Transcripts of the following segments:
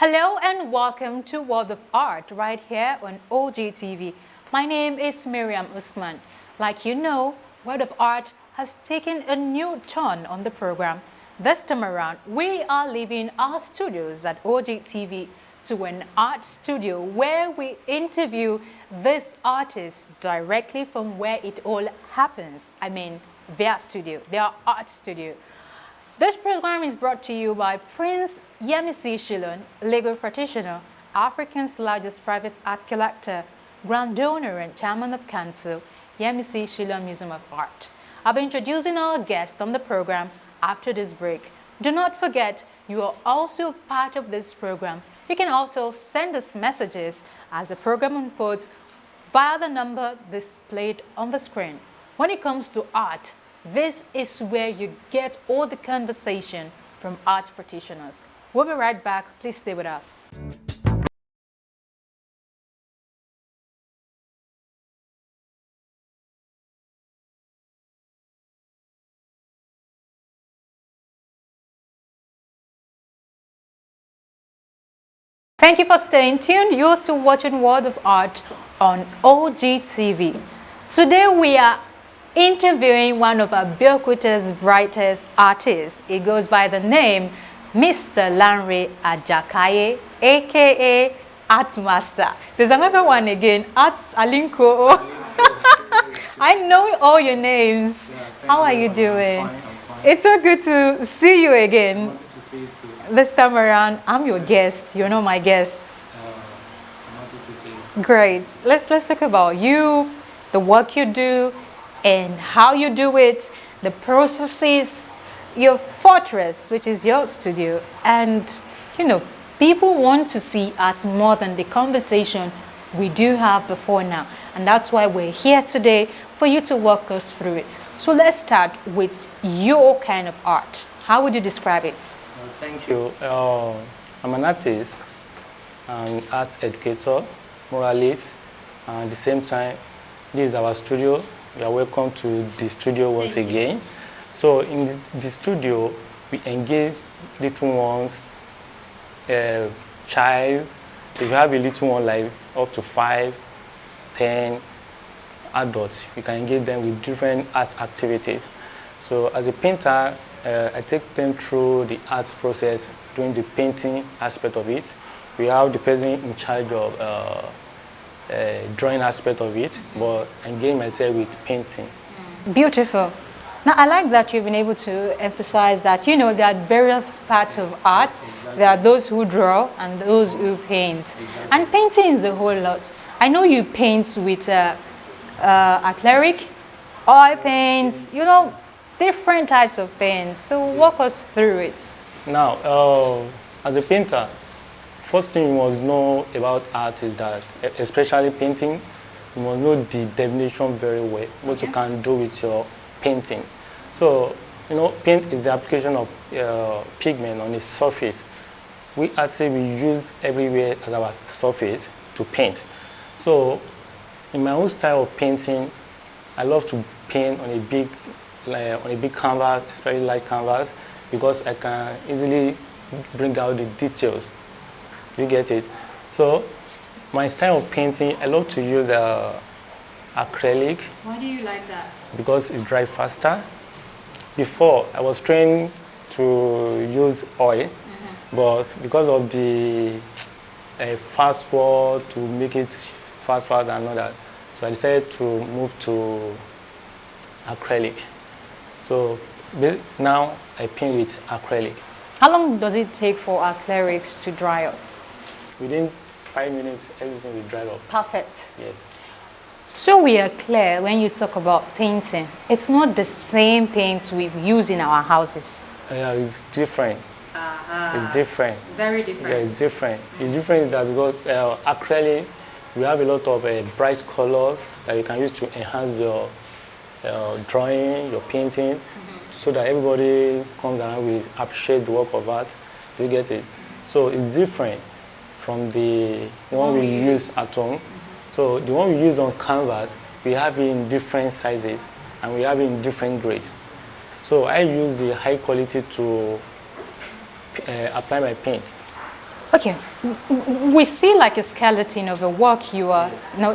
Hello and welcome to World of Art right here on OGTV. My name is Miriam Usman. Like you know, World of Art has taken a new turn on the program. This time around, we are leaving our studios at OGTV to an art studio where we interview these artists directly from where it all happens. I mean, their studio, their art studio. This program is brought to you by Prince Yemisi Shilon, legal practitioner, Africa's largest private art collector, grand donor and chairman of council, Yemisi Shilon Museum of Art. I'll be introducing our guest on the program after this break. Do not forget, you are also part of this program. You can also send us messages as the program unfolds via the number displayed on the screen. When it comes to art, this is where you get all the conversation from art practitioners. We'll be right back. Please stay with us. Thank you for staying tuned. You're still watching World of Art on OGTV. Today we are interviewing one of Abeokuta's brightest artists. He goes by the name Mr. LANRE AJAKAYE, aka Art Master. There's another one again, Art Alinko. I know all your names. How are you doing? I'm fine. It's so good to see you again. To see you too. This time around, I'm your guest. You're not my guests. I'm happy to see you. Great. Let's talk about you, the work you do, and how you do it, the processes, your fortress, which is your studio. And, you know, people want to see art more than the conversation we do have before now. And that's why we're here today for you to walk us through it. So let's start with your kind of art. How would you describe it? Thank you. I'm an artist, an art educator, moralist, and at the same time, this is our studio. You are welcome to the studio once again. So in the studio, we engage little ones, child. If you have a little one like up to 5, 10 adults, you can engage them with different art activities. So as a painter, I take them through the art process, doing the painting aspect of it. We have the person in charge of drawing aspect of it, but I engage myself with painting. Beautiful. Now, I like that you've been able to emphasize that, you know, there are various parts of art. There are those who draw and those who paint. And painting is a whole lot. I know you paint with acrylic, oil paints, you know, different types of paints. So walk us through it. Now, as a painter, first thing you must know about art is that, especially painting, you must know the definition very well, what you can do with your painting. So, you know, paint is the application of pigment on a surface. We artists, we use everywhere as our surface to paint. So, in my own style of painting, I love to paint on a big canvas, especially light canvas, because I can easily bring out the details. Do you get it? So, my style of painting, I love to use acrylic. Why do you like that? Because it dries faster. Before, I was trained to use oil, but because of the fast forward to make it fast forward and all that, so I decided to move to acrylic. So now I paint with acrylic. How long does it take for acrylics to dry up? Within 5 minutes, everything will dry up. Perfect. Yes. So we are clear when you talk about painting. It's not the same paint we use in our houses. Yeah, it's different. It's different. Very different. Yeah, it's different. It's different is that because acrylic, we have a lot of bright colors that you can use to enhance your drawing, your painting, so that everybody comes around will appreciate the work of art. Do you get it? So it's different from the one we use at home. So the one we use on canvas, we have it in different sizes and we have it in different grades. So I use the high quality to apply my paints. Okay, we see like a skeleton of a work you are,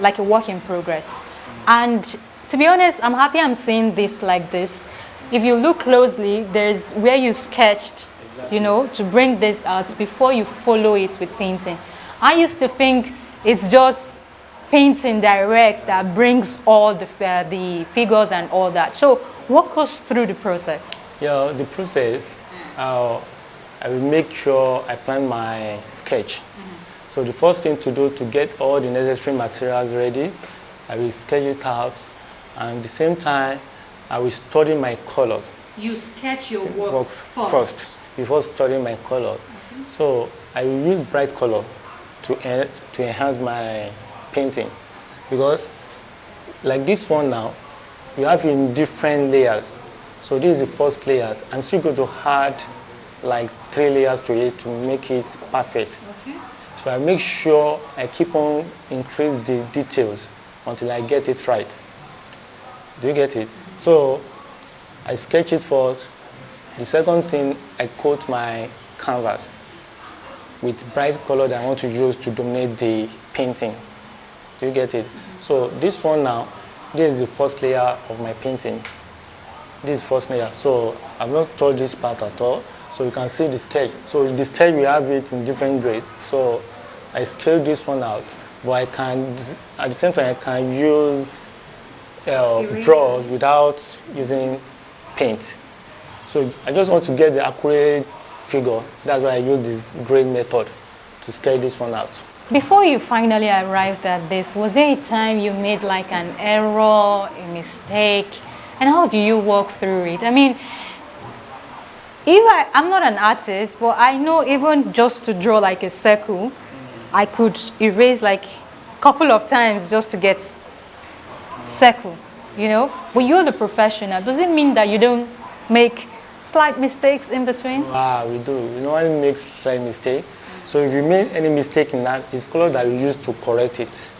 like a work in progress. And to be honest, I'm happy I'm seeing this like this. If you look closely, there's where you sketched, to bring this out before you follow it with painting. I used to think it's just painting direct that brings all the figures and all that. So walk us through the process. Yeah, the process, I will make sure I plan my sketch. So the first thing to do to get all the necessary materials ready, I will sketch it out, and at the same time, I will study my colors. You sketch your work first before studying my color. So I will use bright color to enhance my painting, because like this one now, you have in different layers. So this is the first layers. I'm still going to add like 3 layers to it to make it perfect. Okay. So I make sure I keep on increase the details until I get it right. Do you get it? So I sketch it first. The second thing, I coat my canvas with bright color that I want to use to dominate the painting. Do you get it? So this one now, this is the first layer of my painting. This is first layer. So I've not touched this part at all. So you can see the sketch. So the sketch, we have it in different grades. So I scaled this one out, but I can, at the same time, I can use draws without using paint. So I just want to get the accurate figure. That's why I use this grade method to scale this one out. Before you finally arrived at this, was there a time you made like an error, a mistake, and how do you walk through it? I mean, I'm not an artist, but I know even just to draw like a circle, I could erase like a couple of times just to get circle, But you're the professional. Does it mean that you don't make slight mistakes in between? We do. We normally make slight mistake. So if you make any mistake in that, it's color that you use to correct it.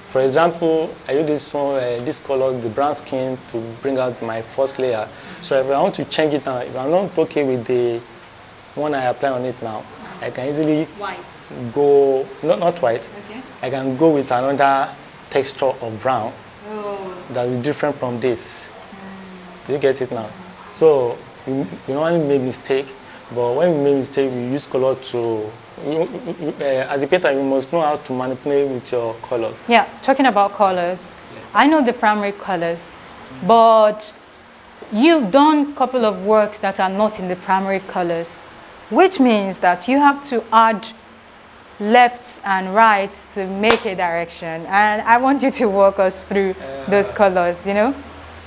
For example, I use this one, this color, the brown skin, to bring out my first layer. So if I want to change it now, if I'm not okay with the one I apply on it now, I can easily go, not white, okay. I can go with another texture of brown that is different from this. Do you get it now? So you normally make mistake, but when you make mistake, you use color to, as a painter, you must know how to manipulate with your colors. Yeah, talking about colors, I know the primary colors, but you've done a couple of works that are not in the primary colors, which means that you have to add lefts and rights to make a direction. And I want you to walk us through those colors,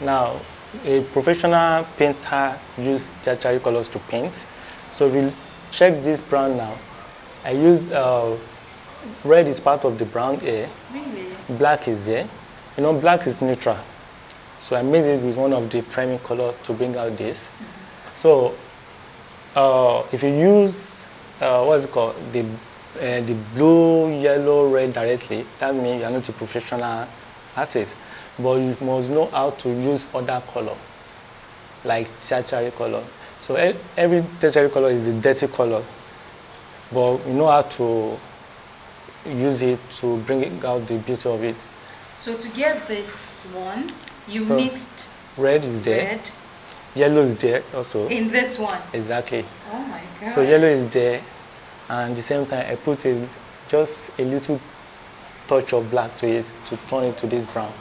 Now, a professional painter uses tertiary colors to paint. So if you check this brown now, I use red is part of the brown here. Really? Black is there. Black is neutral. So I made it with one of the priming color to bring out this. So if you use what's it called, the blue, yellow, red directly, that means you're not a professional artist. But you must know how to use other color, like tertiary color. So every tertiary color is a dirty color, but you know how to use it to bring out the beauty of it. So to get this one, you mixed red is there, yellow is there also. In this one? Exactly. Oh my God. So yellow is there, and at the same time I put just a little touch of black to it to turn it to this brown.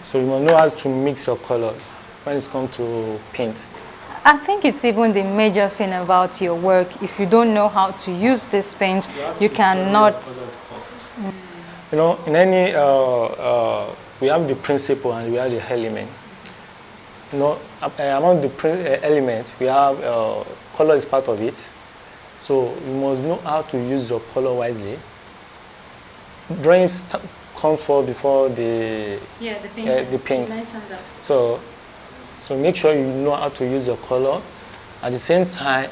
So you must know how to mix your colors when it's come to paint. I think it's even the major thing about your work. If you don't know how to use this paint, you cannot. In any, we have the principle and we have the element. Among the elements, we have color is part of it. So you must know how to use your color wisely. Drawings come for before the paint. So make sure you know how to use your color. At the same time,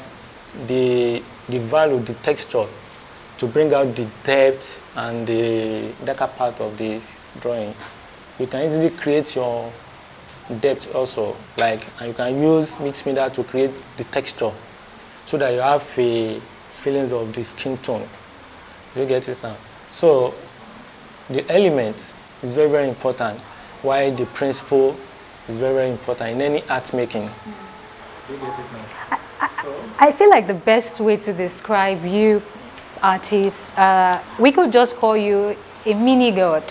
the value, the texture, to bring out the depth and the darker part of the drawing. You can easily create your depth also, and you can use mixed media to create the texture, so that you have a feelings of the skin tone. Do you get it now? So the element is very, very important, while the principle is very, very important in any art making. Do you get it now? I feel like the best way to describe you, artist, we could just call you a mini god,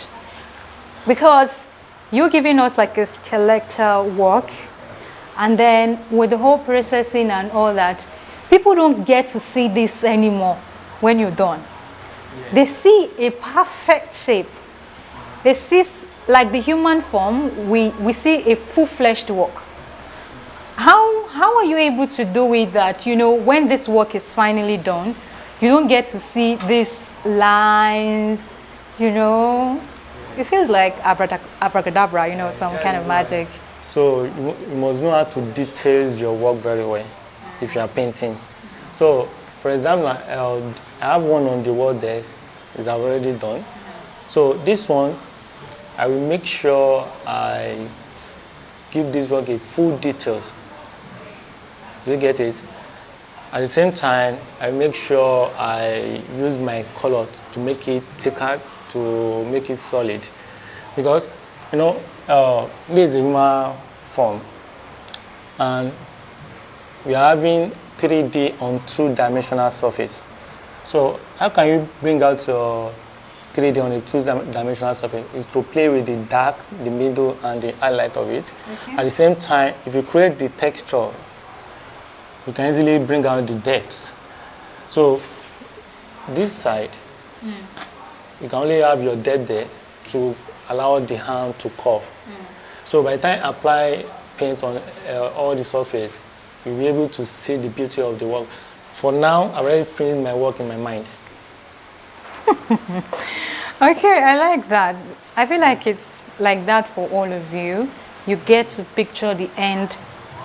because you're giving us like a skeletal work, and then with the whole processing and all that, people don't get to see this anymore when you're done. Yeah. They see a perfect shape. They see, like the human form, we see a full-fledged work. How are you able to do it that, you know, when this work is finally done, you don't get to see these lines, you know? It feels like abracadabra, you know, some kind of magic. So you must know how to detail your work very well if you are painting. So, for example, I have one on the wall there, is already done. So this one, I will make sure I give this work a full details. Do you get it? At the same time, I make sure I use my color to make it thicker, to make it solid. Because, you know, this is a human form. And we are having 3D on two-dimensional surface. So how can you bring out your 3D on a two-dimensional surface? Is to play with the dark, the middle, and the highlight of it. Okay. At the same time, if you create the texture, you can easily bring out the depth. So this side, you can only have your depth there to allow the hand to curve. So by the time I apply paint on all the surface, you'll be able to see the beauty of the work. For now, I already finished my work in my mind. Okay, I like that. I feel like it's like that for all of you. You get to picture the end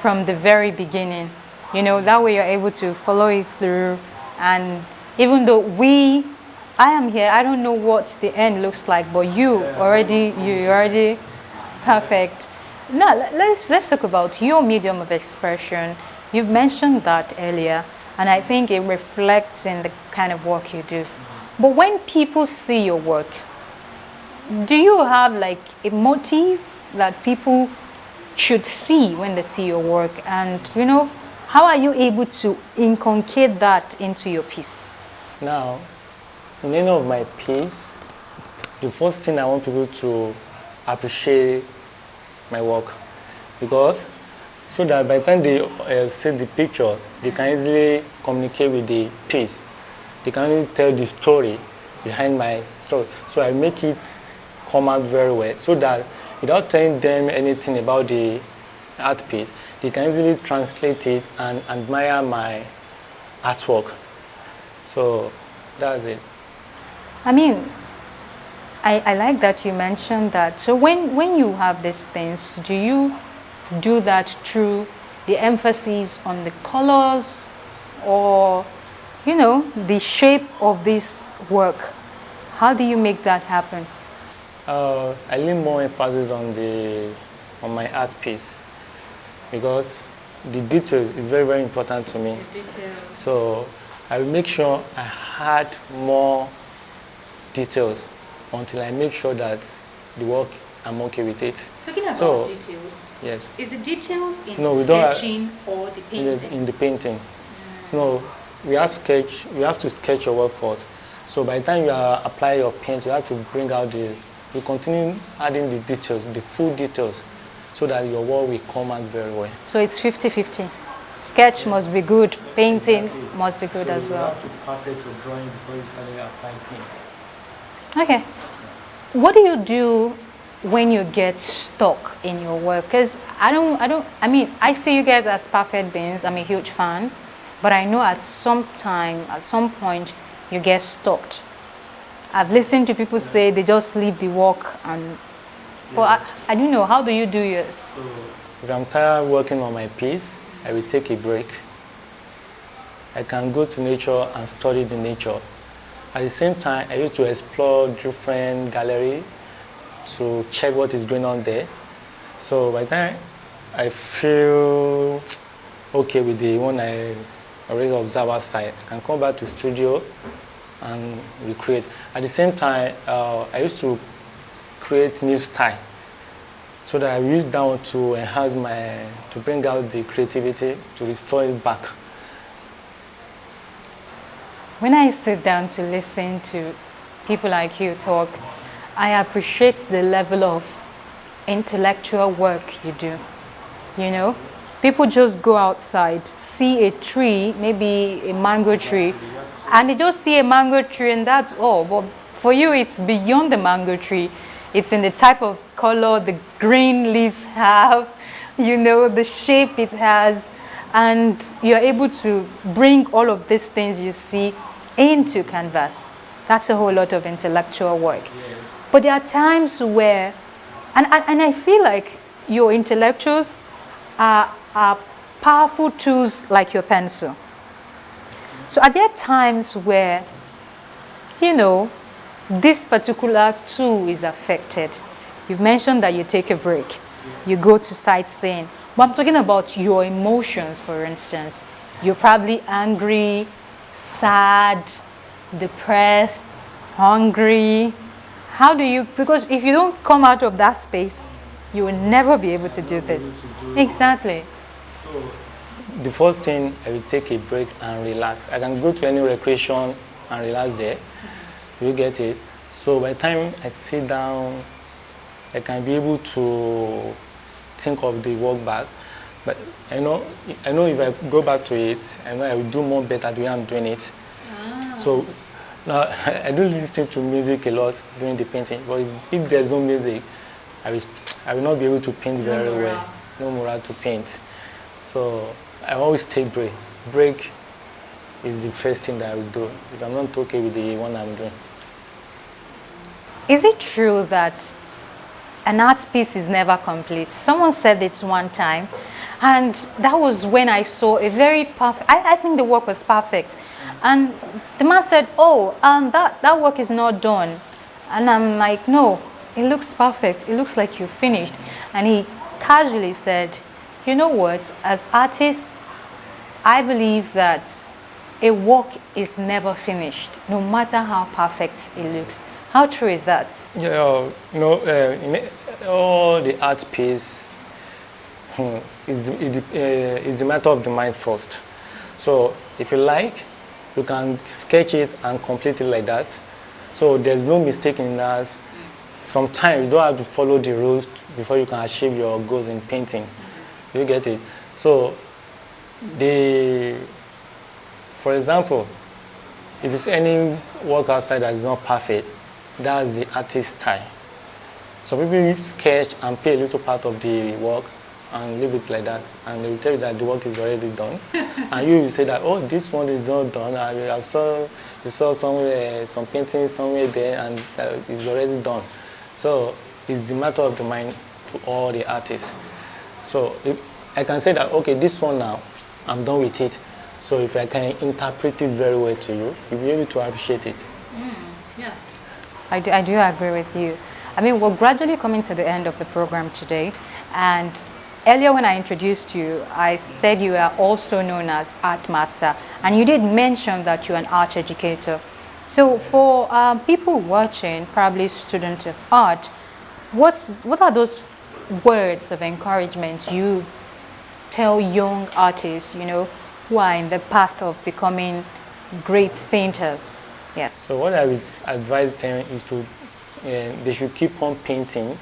from the very beginning. You know, that way you're able to follow it through. And even though I am here, I don't know what the end looks like, but you're already perfect. Now, let's talk about your medium of expression. You've mentioned that earlier, and I think it reflects in the kind of work you do. But when people see your work, do you have like a motive that people should see when they see your work? And, you know, how are you able to inculcate that into your piece? Now, in any of my piece, the first thing I want people to appreciate my work, because so that by the time they see the pictures, they can easily communicate with the piece. They can really tell the story behind my story. So I make it come out very well, so that without telling them anything about the art piece, they can easily translate it and admire my artwork. So that's it. I mean, I like that you mentioned that. So when you have these things, do you do that through the emphasis on the colors, or, you know, the shape of this work? How do you make that happen? I leave more emphasis on my art piece, because the details is very, very important to me. The details. So I will make sure I add more details until I make sure that the work, I'm okay with it. Talking about details, yes. Is the details in the sketching or the painting? In the painting. So we have to sketch your work first. So by the time you apply your paint, you have to bring out you continue adding the details, the full details, so that your work will come out very well. So it's 50-50. Sketch must be good, painting must be good as well. You have to perfect your drawing before you start applying paint. Okay. What do you do when you get stuck in your work? Because I mean, I see you guys as perfect beings. I'm a huge fan, but I know at some point, you get stuck. I've listened to people say they just leave the work, and but I don't know. How do you do yours? So if I'm tired working on my piece, I will take a break. I can go to nature and study the nature. At the same time, I used to explore different galleries to check what is going on there. So by the time I feel okay with the one I already observe outside. I can come back to studio and recreate. At the same time, I used to create new style, so that I use that one to enhance to bring out the creativity, to restore it back. When I sit down to listen to people like you talk, I appreciate the level of intellectual work you do. You know, people just go outside, see a tree, maybe a mango tree, and they just see a mango tree and that's all. But for you, it's beyond the mango tree. It's in the type of color the green leaves have, you know, the shape it has, and you're able to bring all of these things you see into canvas. That's a whole lot of intellectual work. Yes. But there are times where, and I feel like your intellectuals are powerful tools like your pencil. So are there times where, you know, this particular tool is affected? You've mentioned that you take a break, you go to sightseeing, but I'm talking about your emotions, for instance. You're probably angry, sad, depressed, hungry. How do you, because if you don't come out of that space, you will never be able to do this. Exactly. So the first thing, I will take a break and relax. I can go to any recreation and relax there. Do you get it? So by the time I sit down, I can be able to think of the work back. But I know if I go back to it, I know I will do more better the way I'm doing it. Ah. So now I do listen to music a lot during the painting. But if there's no music, I will not be able to paint very well. No morale to paint. So I always take break. Break is the first thing that I will do if I'm not okay with the one I'm doing. Is it true that an art piece is never complete? Someone said it one time, and that was when I saw a very perfect, I think the work was perfect. And the man said, oh, that work is not done. And I'm like, no, it looks perfect. It looks like you finished. And he casually said, you know what, as artists, I believe that a work is never finished, no matter how perfect it looks. How true is that? Yeah, all the art piece is the matter of the mind first. So if you like, you can sketch it and complete it like that. So there's no mistake in that. Sometimes you don't have to follow the rules before you can achieve your goals in painting. Do you get it? So for example, if it's any work outside that is not perfect, that's the artist's style. So people sketch and pay a little part of the work and leave it like that, and they will tell you that the work is already done. And you will say that, oh, this one is not done. I saw somewhere some painting somewhere there, and it's already done. So it's the matter of the mind to all the artists. So if I can say that, okay, this one now, I'm done with it. So if I can interpret it very well to you, you'll be able to appreciate it. Yeah. I do agree with you. I mean, we're gradually coming to the end of the program today, and earlier when I introduced you, I said you are also known as Art Master, and you did mention that you're an art educator. So for people watching, probably students of art, what are those words of encouragement you tell young artists, you know, who are in the path of becoming great painters? Yeah. So what I would advise them is to, they should keep on painting.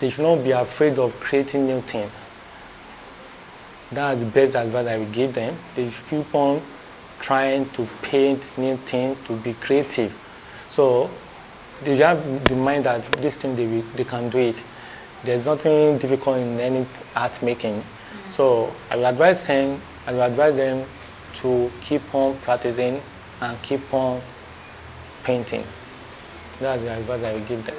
They should not be afraid of creating new things. That's the best advice I would give them. They should keep on trying to paint new things, to be creative. So they have the mind that this thing they can do it. There's nothing difficult in any art making. So I will advise them to keep on practicing and keep on painting. That's the advice I will give them.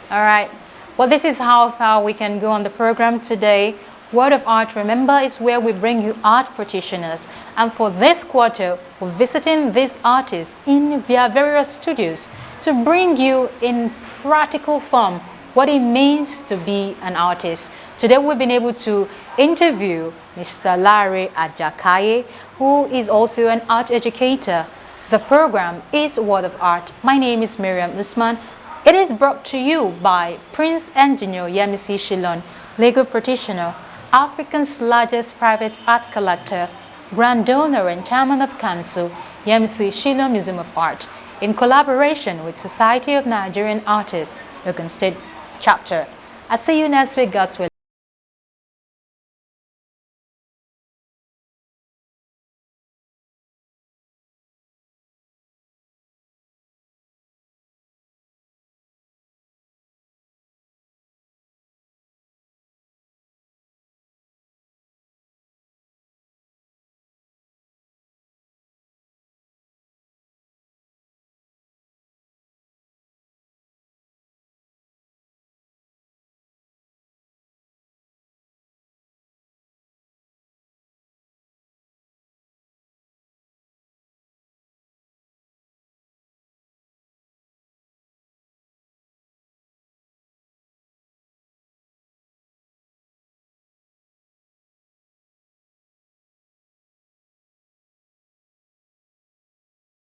All right. Well, this is how far we can go on the program today. Word of Art, remember, is where we bring you art practitioners. And for this quarter, we're visiting these artists in their various studios to bring you in practical form what it means to be an artist. Today we've been able to interview Mr. LANRE AJAKAYE, who is also an art educator. The program is World of Art. My name is Miriam Usman. It is brought to you by Prince Engineer Yemisi Shillon, legal practitioner, Africa's largest private art collector, Grand Donor and Chairman of Council, Yemisi Shillon Museum of Art, in collaboration with Society of Nigerian Artists, Ogun State Chapter. I'll see you next week, God's will.